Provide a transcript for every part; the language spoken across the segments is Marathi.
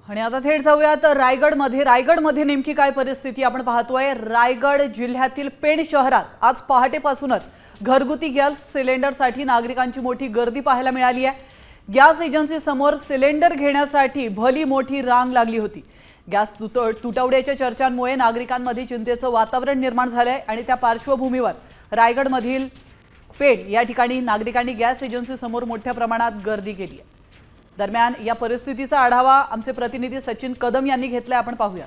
आणि आता थेट जाऊयात रायगडमध्ये नेमकी काय परिस्थिती आपण पाहतोय। रायगड जिल्ह्यातील पेण शहरात आज पहाटेपासूनच घरगुती गॅस सिलेंडरसाठी नागरिकांची मोठी गर्दी पाहायला मिळाली आहे। गॅस एजन्सी समोर सिलेंडर घेण्यासाठी भली मोठी रांग लागली होती। गॅस तुटवड्याच्या चर्चांमुळे नागरिकांमध्ये चिंतेचं वातावरण निर्माण झालंय आणि त्या पार्श्वभूमीवर रायगडमधील पेण या ठिकाणी नागरिकांनी गॅस एजन्सी समोर मोठ्या प्रमाणात गर्दी केली आहे। दरम्यान या परिस्थितीचा आढावा आमचे प्रतिनिधी सचिन कदम यांनी घेतलाय, आपण पाहूया।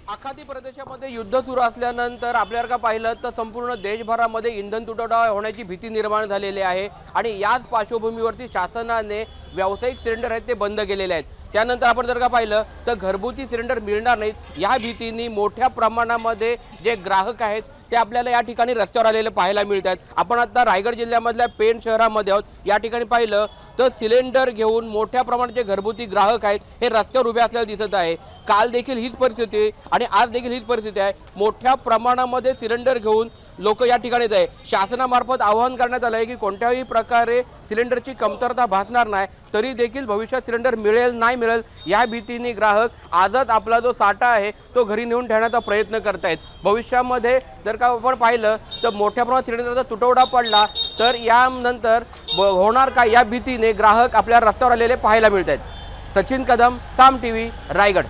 आखाती प्रदेशामध्ये युद्ध सुरू असल्यानंतर आपल्याला पाहिलं तर संपूर्ण देशभरामध्ये इंधन तुटवडा होण्याची भीती निर्माण झालेली आहे आणि याच पार्श्वभूमीवरती शासनाने व्यावसायिक सिलेंडर आहेत ते बंद केलेले आहेत। त्यानंतर आपण जर का पाहिलं तर घरगुती सिलेंडर मिळणार नाहीत या भीतीने मोठ्या प्रमाणामध्ये जे ग्राहक आहेत ते आपल्याला या ठिकाणी रस्त्यावर आलेले पाहायला मिळतात। आपण आता रायगड जिल्ह्यामधल्या पेण शहरामध्ये आहोत। या ठिकाणी पाहिलं तर सिलेंडर घेऊन मोठ्या प्रमाणात जे घरगुती ग्राहक आहेत हे रस्त्यावर उभे असलेले दिसत आहे। काल देखील हीच परिस्थिती आणि आज देखील हीच परिस्थिती आहे। मोठ्या प्रमाणामध्ये सिलेंडर घेऊन लोक या ठिकाणी येत आहे। शासनामार्फत आवाहन करण्यात आलं आहे की कोणत्याही प्रकारे सिलेंडरची कमतरता भासणार नाही, तरी देखील भविष्यात सिलेंडर मिळेल नाही मिळेल या भीतीने ग्राहक आजच आपला जो साठा आहे तो घरी नेऊन ठेवण्याचा प्रयत्न करतायत। भविष्यामध्ये जर का आपण पाहिलं तर मोठ्या प्रमाणात सिलेंडरचा तुटवडा पडला तर यानंतर होणार काय या भीतीने ग्राहक आपल्या रस्त्यावर आलेले पाहायला मिळत आहेत। सचिन कदम, साम टीव्ही, रायगड।